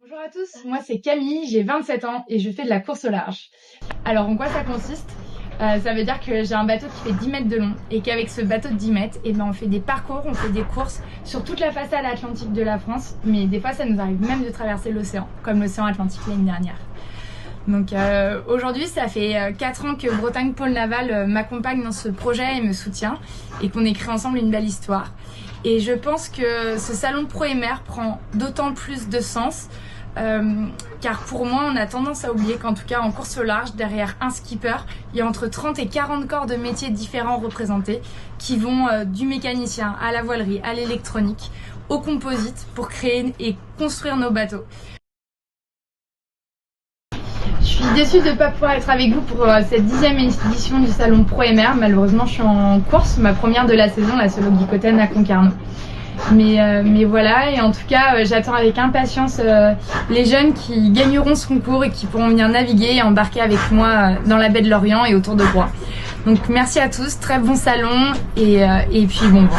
Bonjour à tous, moi c'est Camille, j'ai 27 ans et je fais de la course au large. Alors en quoi ça consiste? Ça veut dire que j'ai un bateau qui fait 10 mètres de long et qu'avec ce bateau de 10 mètres, on fait des parcours, on fait des courses sur toute la façade atlantique de la France, mais des fois ça nous arrive même de traverser l'océan, comme l'océan Atlantique l'année dernière. Donc aujourd'hui, ça fait 4 ans que Bretagne Pôle Naval m'accompagne dans ce projet et me soutient et qu'on écrit ensemble une belle histoire. Et je pense que ce salon de Pro et Mer prend d'autant plus de sens car pour moi, on a tendance à oublier qu'en tout cas en course au large, derrière un skipper, il y a entre 30 et 40 corps de métiers différents représentés qui vont du mécanicien à la voilerie, à l'électronique, au composite pour créer et construire nos bateaux. Je suis déçue de ne pas pouvoir être avec vous pour cette 10e édition du salon Pro et Mer. Malheureusement, je suis en course, ma première de la saison, la Solo Guicoten à Concarneau. Mais voilà, et en tout cas, j'attends avec impatience les jeunes qui gagneront ce concours et qui pourront venir naviguer et embarquer avec moi dans la baie de Lorient et autour de Groix. Donc merci à tous, très bon salon et puis bon vent.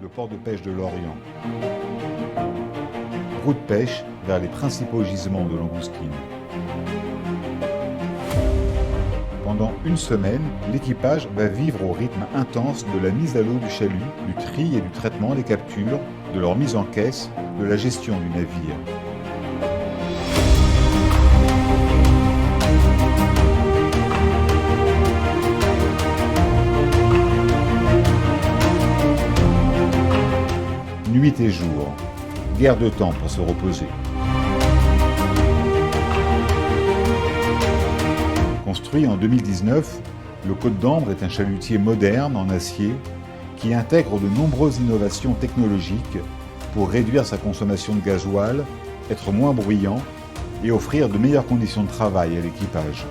Le port de pêche de Lorient. Route de pêche vers les principaux gisements de langoustines. Pendant une semaine, l'équipage va vivre au rythme intense de la mise à l'eau du chalut, du tri et du traitement des captures, de leur mise en caisse, de la gestion du navire. Nuit et jour, guère de temps pour se reposer. Construit en 2019, le Côte d'Ambre est un chalutier moderne en acier qui intègre de nombreuses innovations technologiques pour réduire sa consommation de gasoil, être moins bruyant et offrir de meilleures conditions de travail à l'équipage.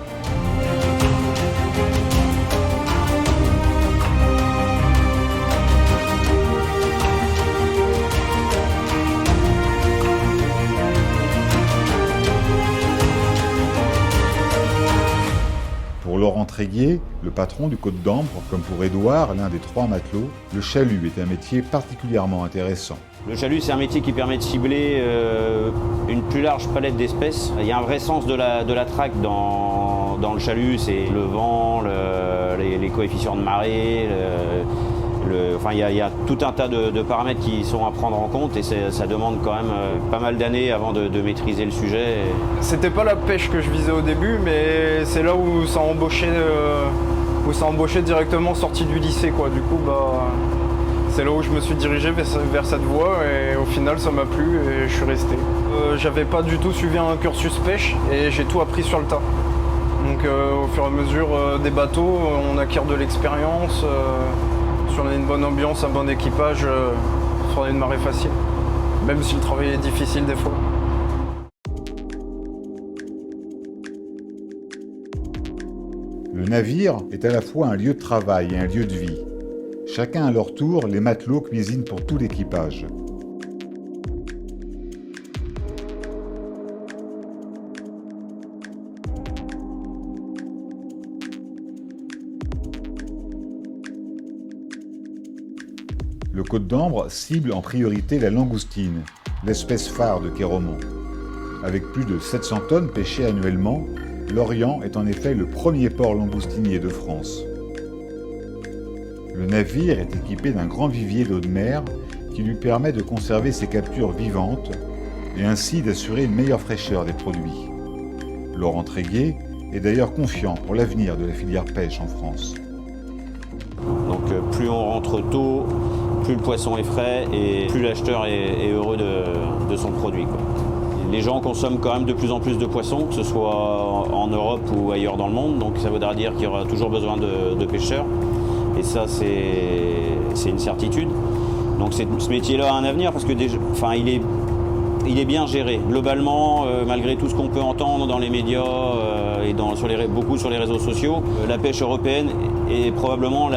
Pour Laurent Tréguier, le patron du Côte d'Ambre, comme pour Édouard, l'un des 3 matelots, le chalut est un métier particulièrement intéressant. Le chalut, c'est un métier qui permet de cibler une plus large palette d'espèces. Il y a un vrai sens de la traque dans le chalut, c'est le vent, les coefficients de marée, il y a tout un tas de paramètres qui sont à prendre en compte et ça demande quand même pas mal d'années avant de maîtriser le sujet. C'était pas la pêche que je visais au début, mais c'est là où ça embauchait directement sorti du lycée, quoi. Du coup, C'est là où je me suis dirigé vers cette voie et au final ça m'a plu et je suis resté. J'avais pas du tout suivi un cursus pêche et j'ai tout appris sur le tas. Donc au fur et à mesure des bateaux, on acquiert de l'expérience. Si on a une bonne ambiance, un bon équipage, on a une marée facile. Même si le travail est difficile des fois. Le navire est à la fois un lieu de travail et un lieu de vie. Chacun à leur tour, les matelots cuisinent pour tout l'équipage. Le Côte d'Ambre cible en priorité la langoustine, l'espèce phare de Quéromont. Avec plus de 700 tonnes pêchées annuellement, l'Orient est en effet le premier port langoustinier de France. Le navire est équipé d'un grand vivier d'eau de mer qui lui permet de conserver ses captures vivantes et ainsi d'assurer une meilleure fraîcheur des produits. Laurent Tréguier est d'ailleurs confiant pour l'avenir de la filière pêche en France. Donc plus on rentre tôt, plus le poisson est frais et plus l'acheteur est heureux de son produit, quoi. Les gens consomment quand même de plus en plus de poissons, que ce soit en Europe ou ailleurs dans le monde, donc ça voudra dire qu'il y aura toujours besoin de pêcheurs. Et ça, c'est une certitude. Donc ce métier-là a un avenir parce que il est bien géré. Globalement, malgré tout ce qu'on peut entendre dans les médias et beaucoup sur les réseaux sociaux, la pêche européenne est probablement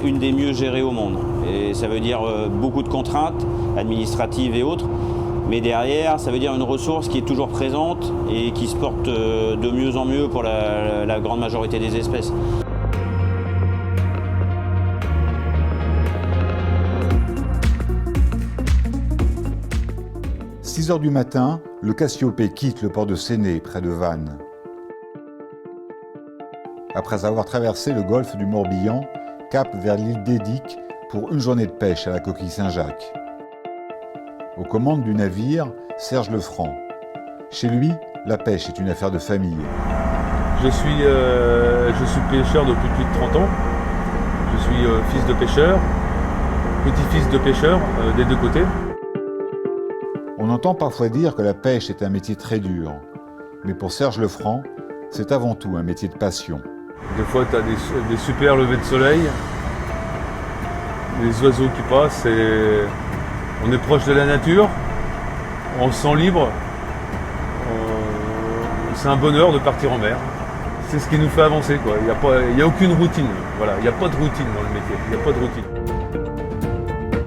une des mieux gérées au monde. Et ça veut dire beaucoup de contraintes administratives et autres. Mais derrière, ça veut dire une ressource qui est toujours présente et qui se porte de mieux en mieux pour la grande majorité des espèces. « 6 heures du matin, le Cassiopée quitte le port de Séné, près de Vannes. Après avoir traversé le golfe du Morbihan, cap vers l'île d'Édic pour une journée de pêche à la coquille Saint-Jacques. Aux commandes du navire, Serge Lefranc. Chez lui, la pêche est une affaire de famille. Je suis pêcheur depuis plus de 30 ans. Je suis fils de pêcheur, petit-fils de pêcheur des deux côtés. On entend parfois dire que la pêche est un métier très dur. Mais pour Serge Lefranc, c'est avant tout un métier de passion. Des fois, tu as des super levées de soleil, des oiseaux qui passent, on est proche de la nature, on se sent libre. C'est un bonheur de partir en mer. C'est ce qui nous fait avancer, quoi. Il n'y a aucune routine. Voilà. Il n'y a pas de routine dans le métier. Il n'y a pas de routine.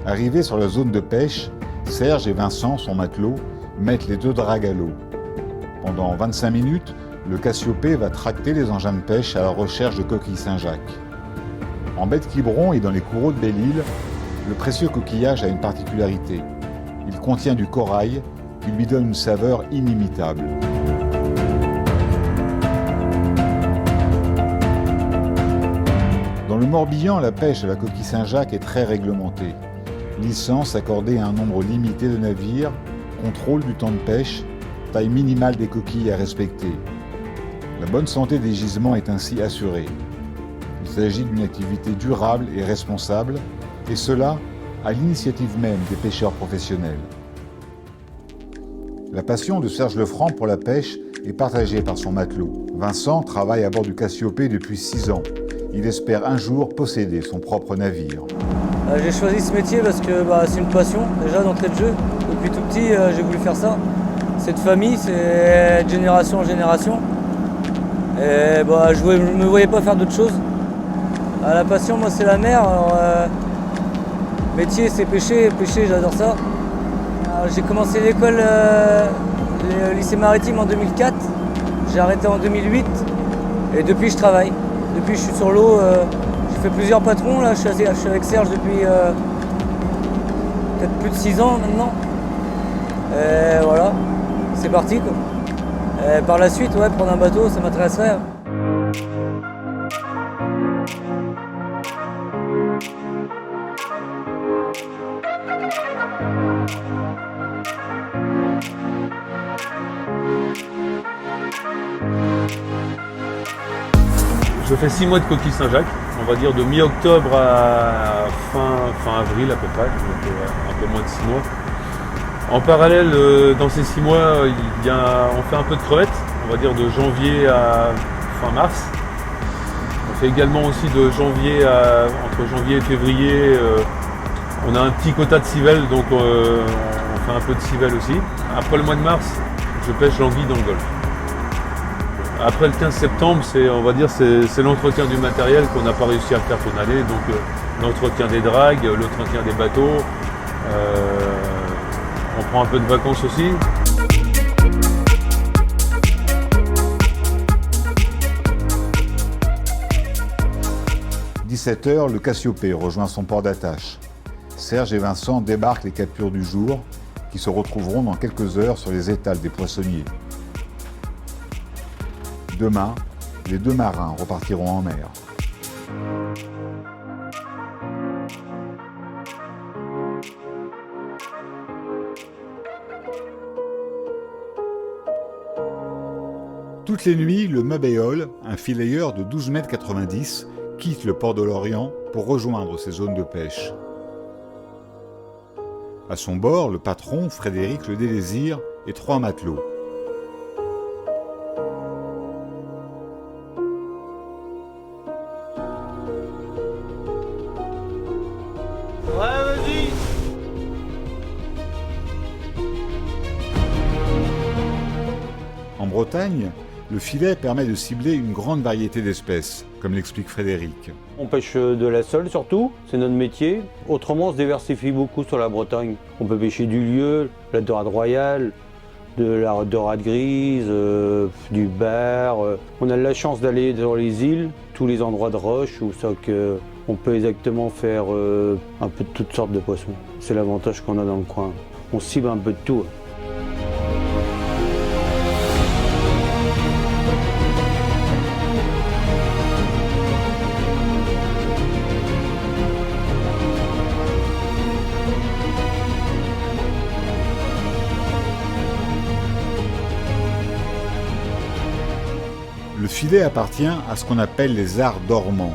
Arrivés sur la zone de pêche, Serge et Vincent, son matelot, mettent les deux dragues à l'eau. Pendant 25 minutes, le Cassiopée va tracter les engins de pêche à la recherche de coquilles Saint-Jacques. En baie de Quiberon et dans les courreaux de Belle-Île, le précieux coquillage a une particularité. Il contient du corail qui lui donne une saveur inimitable. Dans le Morbihan, la pêche à la coquille Saint-Jacques est très réglementée. Licence accordée à un nombre limité de navires, contrôle du temps de pêche, taille minimale des coquilles à respecter. La bonne santé des gisements est ainsi assurée. Il s'agit d'une activité durable et responsable, et cela à l'initiative même des pêcheurs professionnels. La passion de Serge Lefranc pour la pêche est partagée par son matelot. Vincent travaille à bord du Cassiopée depuis 6 ans. Il espère un jour posséder son propre navire. J'ai choisi ce métier parce que c'est une passion, déjà d'entrée de jeu. Depuis tout petit, j'ai voulu faire ça. C'est de famille, c'est de génération en génération. Et je ne me voyais pas faire d'autre chose. La passion, moi, c'est la mer. Alors, métier, c'est pêcher. Pêcher, j'adore ça. Alors, j'ai commencé l'école, le lycée maritime en 2004. J'ai arrêté en 2008. Et depuis, je travaille. Depuis, je suis sur l'eau. J'ai fait plusieurs patrons. Là, je suis avec Serge depuis peut-être plus de 6 ans maintenant. Et voilà, c'est parti, quoi. Et par la suite, prendre un bateau, ça m'intéresserait. Je fais 6 mois de coquille Saint-Jacques, on va dire de mi-octobre à fin avril à peu près, donc un peu moins de 6 mois. En parallèle, dans ces 6 mois, on fait un peu de crevettes, on va dire de janvier à fin mars. On fait également aussi de entre janvier et février, on a un petit quota de civelle, donc on fait un peu de civelle aussi. Après le mois de mars, je pêche l'anguille dans le golfe. Après le 15 septembre, c'est l'entretien du matériel qu'on n'a pas réussi à faire toute l'année, donc l'entretien des dragues, l'entretien des bateaux. On prend un peu de vacances aussi. « 17h, le Cassiopée rejoint son port d'attache. Serge et Vincent débarquent les captures du jour, qui se retrouveront dans quelques heures sur les étals des poissonniers. Demain, les 2 marins repartiront en mer. Toutes les nuits, le Mabéol, un fileyeur de 12,90 m, quitte le port de Lorient pour rejoindre ces zones de pêche. À son bord, le patron, Frédéric Le Délésir, et 3 matelots. En Bretagne, le filet permet de cibler une grande variété d'espèces, comme l'explique Frédéric. On pêche de la sole surtout, c'est notre métier. Autrement, on se diversifie beaucoup sur la Bretagne. On peut pêcher du lieu, la dorade royale, de la dorade grise, du bar. On a la chance d'aller dans les îles, tous les endroits de roche, où ça que on peut exactement faire un peu de toutes sortes de poissons. C'est l'avantage qu'on a dans le coin. On cible un peu de tout. Le filet appartient à ce qu'on appelle les arts dormants.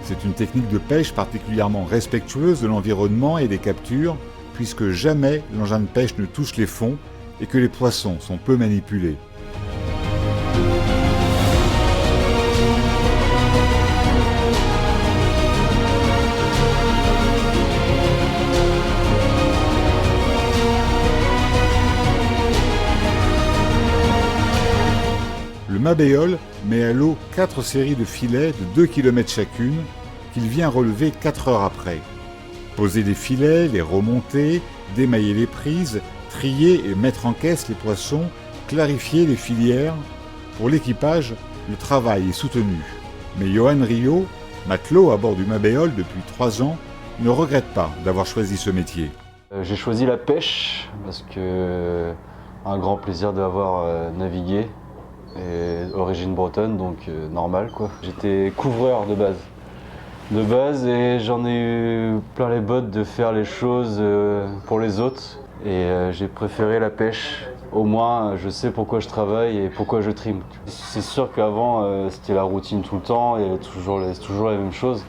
C'est une technique de pêche particulièrement respectueuse de l'environnement et des captures, puisque jamais l'engin de pêche ne touche les fonds et que les poissons sont peu manipulés. Le Mabéol met à l'eau 4 séries de filets de 2 km chacune qu'il vient relever 4 heures après. Poser des filets, les remonter, démailler les prises, trier et mettre en caisse les poissons, clarifier les filières. Pour l'équipage, le travail est soutenu. Mais Johan Rio, matelot à bord du Mabéol depuis 3 ans, ne regrette pas d'avoir choisi ce métier. J'ai choisi la pêche parce que un grand plaisir d'avoir navigué. Et origine bretonne, donc normal quoi. J'étais couvreur de base et j'en ai eu plein les bottes de faire les choses pour les autres et j'ai préféré la pêche. Au moins je sais pourquoi je travaille et pourquoi je trime. C'est sûr qu'avant c'était la routine tout le temps, il y avait toujours la même chose,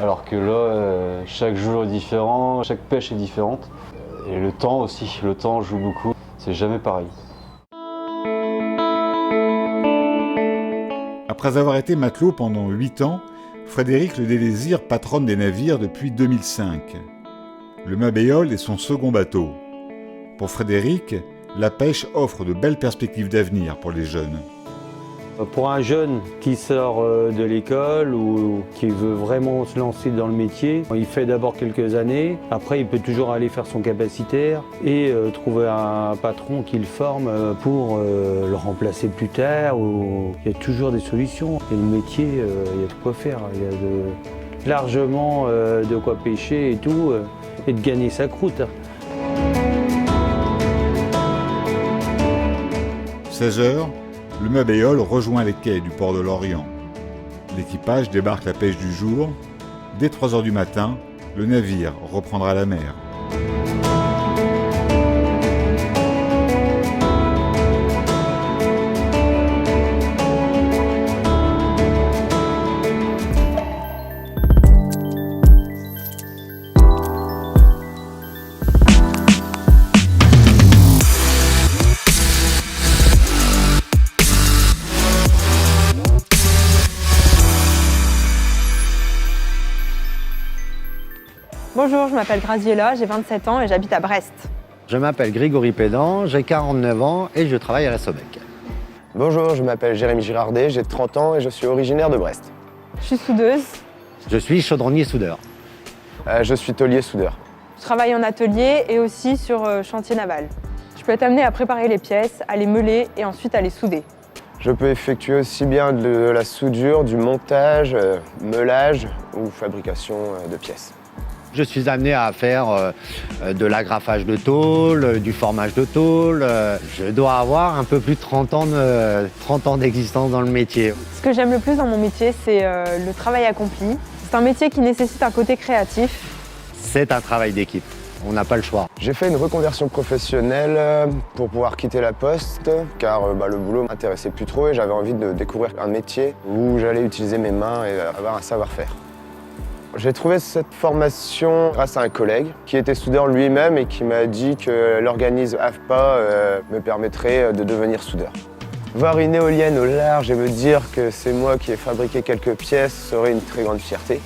alors que là chaque jour est différent, chaque pêche est différente et le temps aussi, le temps joue beaucoup, c'est jamais pareil. Après avoir été matelot pendant 8 ans, Frédéric Le Délésir patronne des navires depuis 2005. Le Mabéol est son second bateau. Pour Frédéric, la pêche offre de belles perspectives d'avenir pour les jeunes. Pour un jeune qui sort de l'école ou qui veut vraiment se lancer dans le métier, il fait d'abord quelques années, après il peut toujours aller faire son capacitaire et trouver un patron qui le forme pour le remplacer plus tard. Il y a toujours des solutions. Et le métier, il y a de quoi faire, il y a largement de quoi pêcher et tout, et de gagner sa croûte. 16h, le Mabéol rejoint les quais du port de Lorient. L'équipage débarque la pêche du jour. Dès 3h du matin, le navire reprendra la mer. Bonjour, je m'appelle Graziella, j'ai 27 ans et j'habite à Brest. Je m'appelle Grégory Pédan, j'ai 49 ans et je travaille à la Sobec. Bonjour, je m'appelle Jérémy Girardet, j'ai 30 ans et je suis originaire de Brest. Je suis soudeuse. Je suis chaudronnier soudeur. Je suis taulier soudeur. Je travaille en atelier et aussi sur chantier naval. Je peux être amenée à préparer les pièces, à les meuler et ensuite à les souder. Je peux effectuer aussi bien de la soudure, du montage, meulage ou fabrication de pièces. Je suis amené à faire de l'agrafage de tôle, du formage de tôle. Je dois avoir un peu plus de 30 ans d'existence dans le métier. Ce que j'aime le plus dans mon métier, c'est le travail accompli. C'est un métier qui nécessite un côté créatif. C'est un travail d'équipe, on n'a pas le choix. J'ai fait une reconversion professionnelle pour pouvoir quitter la poste car le boulot ne m'intéressait plus trop et j'avais envie de découvrir un métier où j'allais utiliser mes mains et avoir un savoir-faire. J'ai trouvé cette formation grâce à un collègue qui était soudeur lui-même et qui m'a dit que l'organisme AFPA me permettrait de devenir soudeur. Voir une éolienne au large et me dire que c'est moi qui ai fabriqué quelques pièces serait une très grande fierté.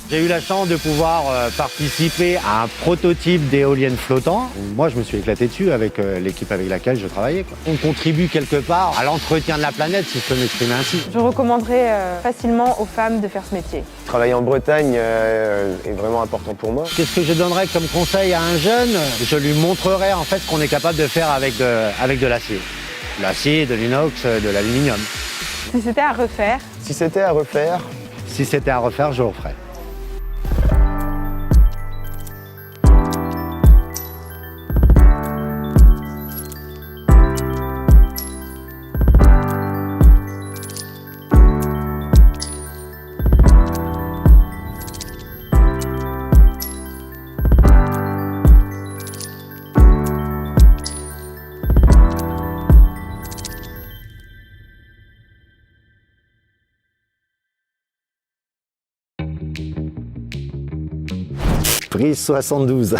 J'ai eu la chance de pouvoir participer à un prototype d'éolienne flottant. Moi, je me suis éclaté dessus avec l'équipe avec laquelle je travaillais. On contribue quelque part à l'entretien de la planète, si je peux m'exprimer ainsi. Je recommanderais facilement aux femmes de faire ce métier. Travailler en Bretagne est vraiment important pour moi. Qu'est-ce que je donnerais comme conseil à un jeune? Je lui montrerai en fait ce qu'on est capable de faire avec de l'acier. L'acier, de l'inox, de l'aluminium. Si c'était à refaire? Si c'était à refaire? Si c'était à refaire, je le referais. Prise 72.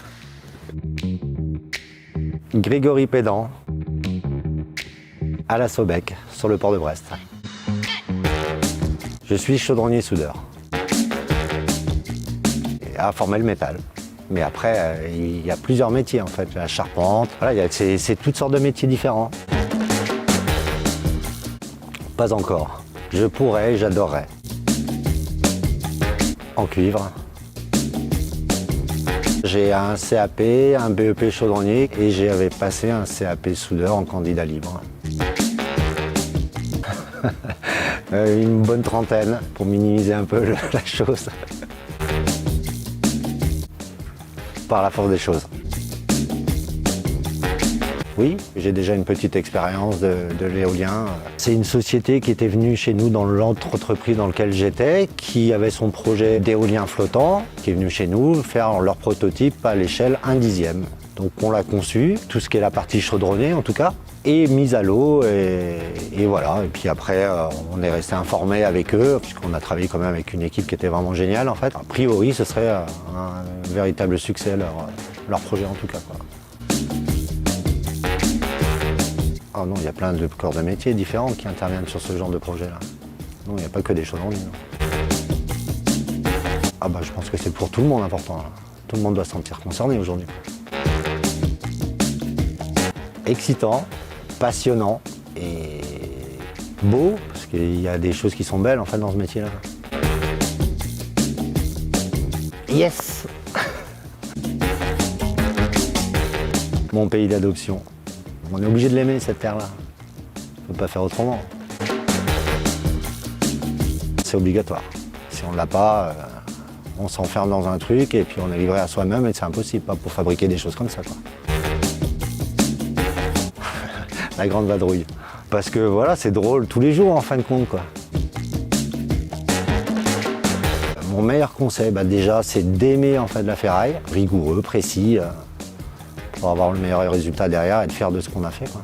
Grégory Pédan, à la Sobec, sur le port de Brest. Je suis chaudronnier soudeur. À former le métal. Mais après, il y a plusieurs métiers en fait. La charpente, voilà, c'est toutes sortes de métiers différents. Pas encore. Je pourrais, j'adorerais. En cuivre. J'ai un CAP, un BEP chaudronnier et j'avais passé un CAP soudeur en candidat libre. Une bonne trentaine pour minimiser un peu la chose. Par la force des choses. Oui, j'ai déjà une petite expérience de l'éolien. C'est une société qui était venue chez nous dans l'entreprise dans laquelle j'étais, qui avait son projet d'éolien flottant, qui est venu chez nous faire leur prototype à l'échelle 1/10. Donc on l'a conçu, tout ce qui est la partie chaudronnée en tout cas, et mise à l'eau et voilà. Et puis après, on est resté informé avec eux, puisqu'on a travaillé quand même avec une équipe qui était vraiment géniale en fait. A priori, ce serait un véritable succès leur projet en tout cas, quoi. Oh non, il y a plein de corps de métiers différents qui interviennent sur ce genre de projet-là. Non, il n'y a pas que des chaudronniers. Ah bah je pense que c'est pour tout le monde important. Là. Tout le monde doit se sentir concerné aujourd'hui. Excitant, passionnant et beau, parce qu'il y a des choses qui sont belles en fait dans ce métier-là. Yes. Mon pays d'adoption. On est obligé de l'aimer, cette terre-là. On ne peut pas faire autrement. C'est obligatoire. Si on ne l'a pas, on s'enferme dans un truc et puis on est livré à soi-même et c'est impossible, pas pour fabriquer des choses comme ça, quoi. La grande vadrouille. Parce que voilà, c'est drôle tous les jours en fin de compte, quoi. Mon meilleur conseil, déjà, c'est d'aimer en fait la ferraille, rigoureux, précis. Pour avoir le meilleur résultat derrière et de faire de ce qu'on a fait, quoi.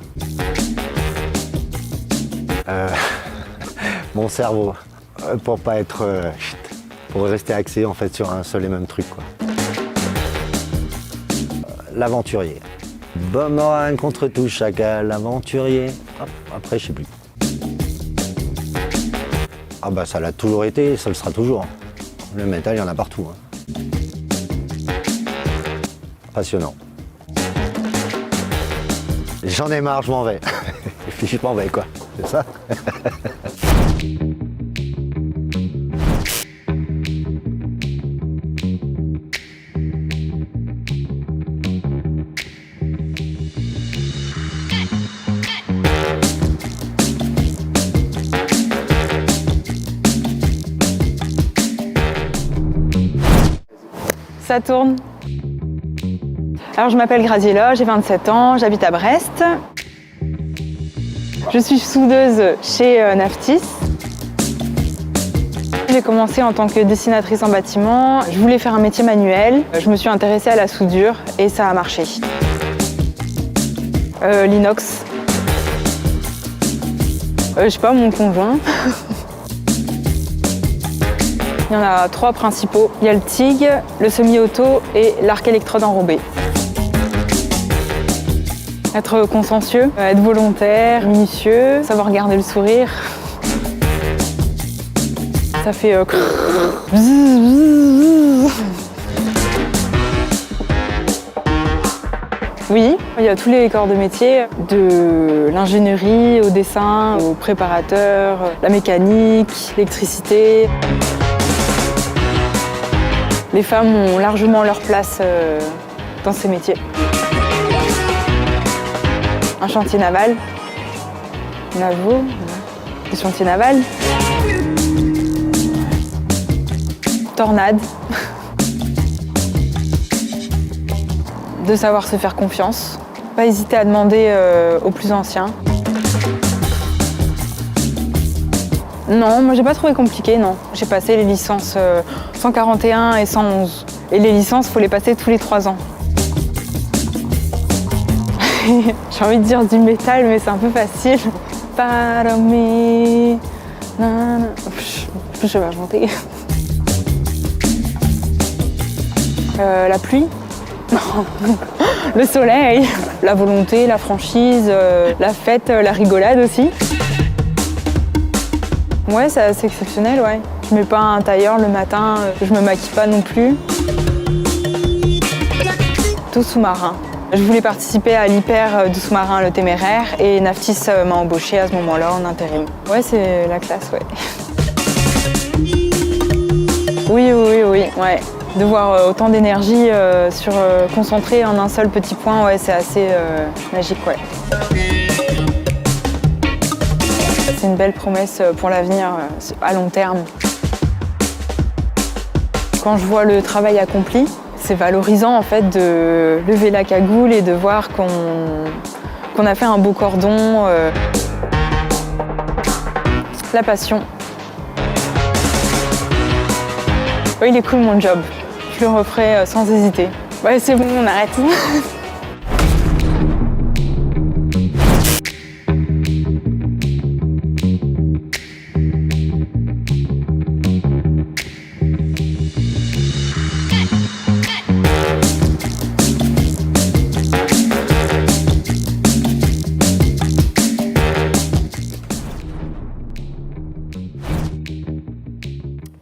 Mon cerveau, pour pas être... pour rester axé en fait sur un seul et même truc, quoi. L'aventurier. Boomerang contre tout chacal, l'aventurier. Hop, après, je sais plus. Ah bah ça l'a toujours été, ça le sera toujours. Le métal, il y en a partout, hein. passionnant. J'en ai marre, je m'en vais. Et puis je m'en vais quoi, c'est ça. Ça tourne. Alors je m'appelle Graziella, j'ai 27 ans, j'habite à Brest. Je suis soudeuse chez Naftis. J'ai commencé en tant que dessinatrice en bâtiment. Je voulais faire un métier manuel. Je me suis intéressée à la soudure et ça a marché. L'inox. Je sais pas, mon conjoint. Il y en a 3 principaux. Il y a le TIG, le semi-auto et l'arc électrode enrobé. Être consciencieux, être volontaire, minutieux, savoir garder le sourire. Ça fait Oui, il y a tous les corps de métier, de l'ingénierie au dessin, au préparateur, la mécanique, l'électricité. Les femmes ont largement leur place dans ces métiers. Un chantier naval, NAVO, le chantier naval. Tornade. De savoir se faire confiance. Pas hésiter à demander aux plus anciens. Non, moi j'ai pas trouvé compliqué, non. J'ai passé les licences 141 et 111. Et les licences, faut les passer tous les 3 ans. J'ai envie de dire du métal, mais c'est un peu facile. Je sais pas chanter. La pluie? Non. Le soleil, la volonté, la franchise, la fête, la rigolade aussi. Ouais, c'est assez exceptionnel, ouais. Je mets pas un tailleur le matin, je me maquille pas non plus. Tout sous-marin. Je voulais participer à l'hyper du sous-marin Le Téméraire et Naftis m'a embauchée à ce moment-là en intérim. Ouais, c'est la classe, ouais. Oui, ouais. De voir autant d'énergie concentrée en un seul petit point, ouais, c'est assez magique, ouais. C'est une belle promesse pour l'avenir, à long terme. Quand je vois le travail accompli, c'est valorisant en fait de lever la cagoule et de voir qu'on a fait un beau cordon. La passion. Ouais, il est cool mon job. Je le referai sans hésiter. Ouais, c'est bon, on arrête.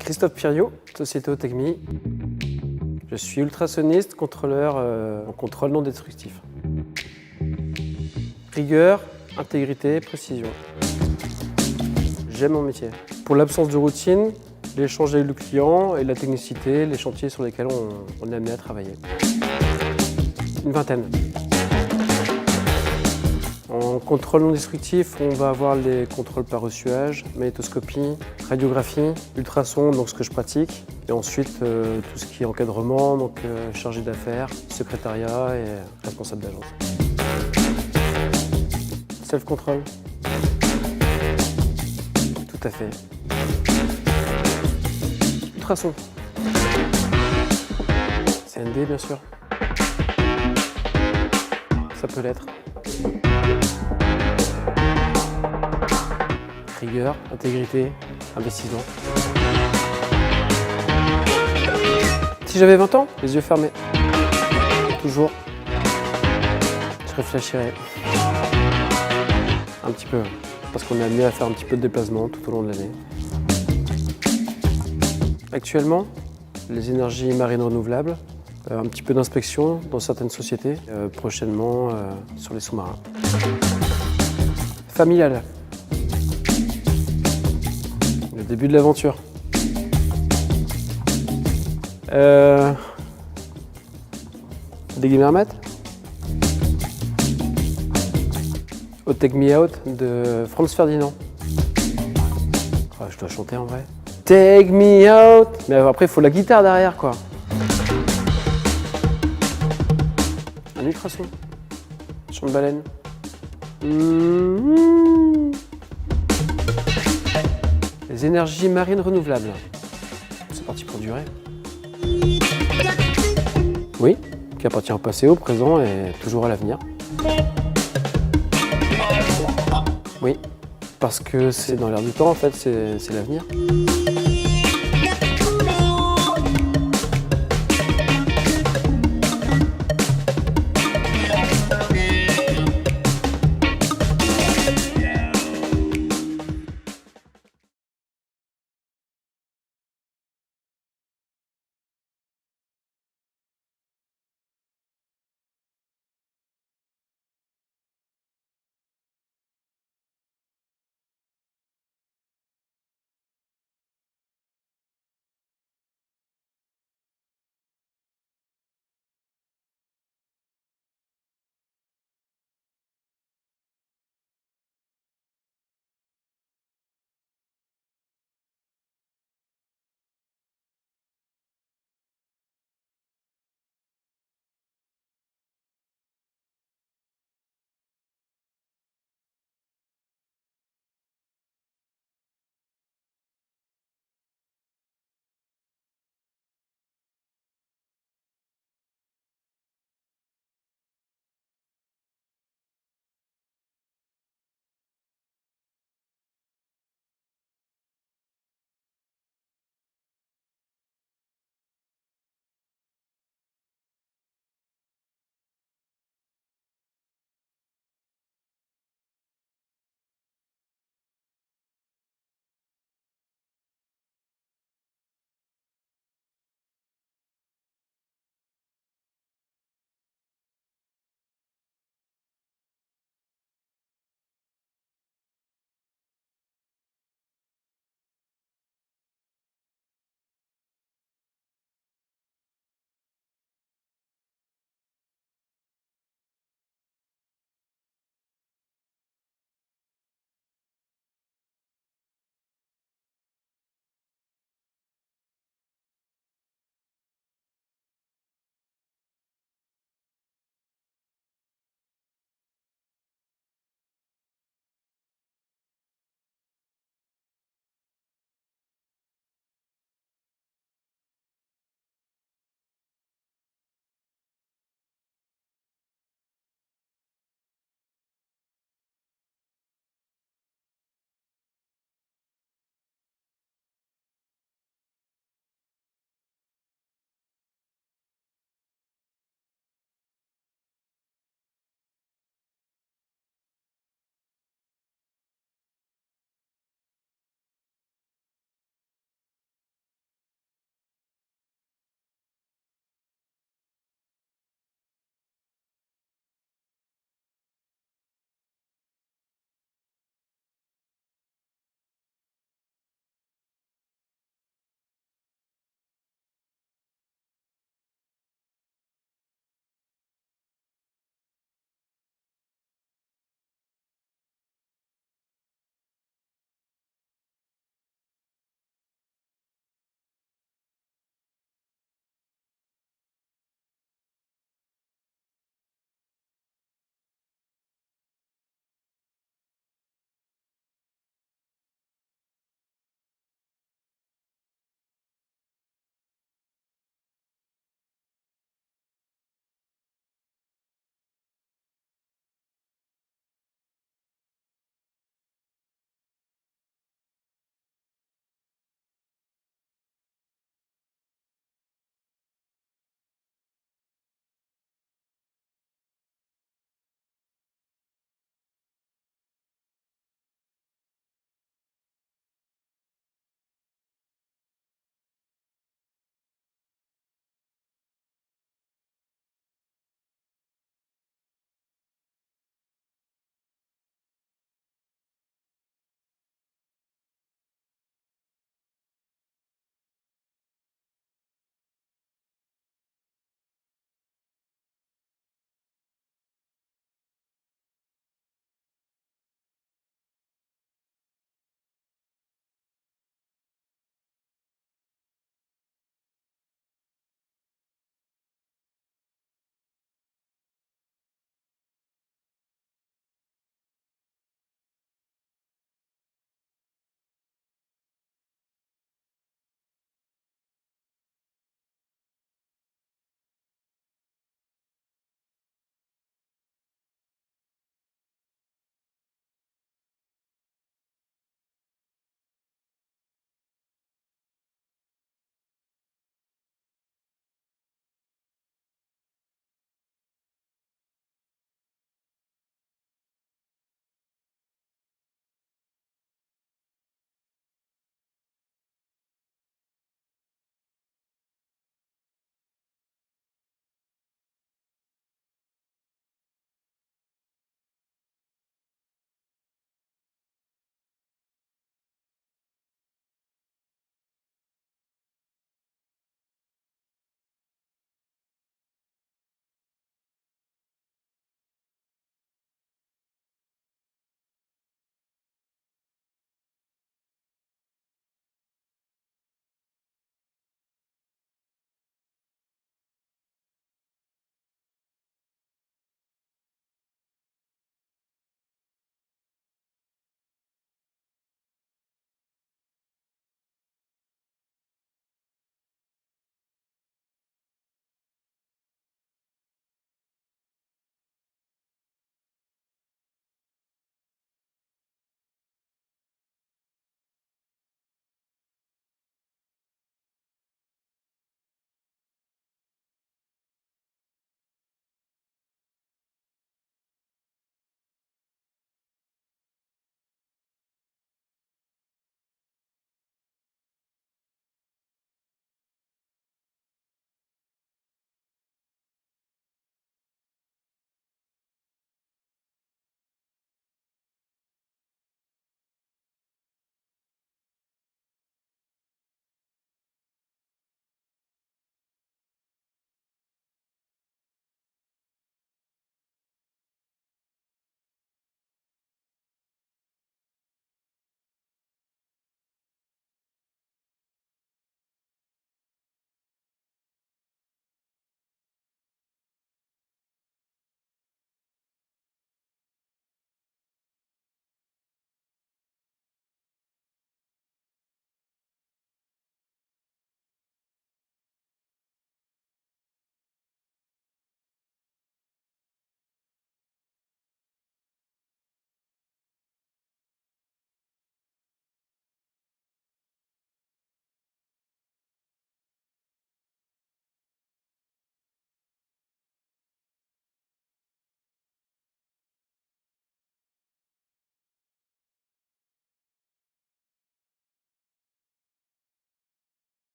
Christophe Piriot, Société Otechmi. Je suis ultrasoniste, contrôleur en contrôle non destructif. Rigueur, intégrité, précision. J'aime mon métier. Pour l'absence de routine, l'échange avec le client et la technicité, les chantiers sur lesquels on est amené à travailler. Une vingtaine. En contrôle non destructif, on va avoir les contrôles par ressuage, magnétoscopie, radiographie, ultrasons, donc ce que je pratique, et ensuite tout ce qui est encadrement, donc chargé d'affaires, secrétariat et responsable d'agence. Self-control. Tout à fait. Ultrasons. CND, bien sûr. Ça peut l'être. Rigueur, intégrité, investissement. Si j'avais 20 ans, les yeux fermés. Toujours. Je réfléchirais. Un petit peu. Parce qu'on est amené à faire un petit peu de déplacement tout au long de l'année. Actuellement, les énergies marines renouvelables, Un petit peu d'inspection dans certaines sociétés, prochainement sur les sous-marins. Familial. Le début de l'aventure. Des Guillermet. Oh, Take Me Out de Franz Ferdinand. Oh, je dois chanter en vrai. Take me out. Mais après, il faut la guitare derrière, quoi. Un ultrason. Chant de baleine. Les énergies marines renouvelables. C'est parti pour durer. Oui, qui appartient au passé, au présent et toujours à l'avenir. Oui, parce que c'est dans l'air du temps, en fait, c'est l'avenir.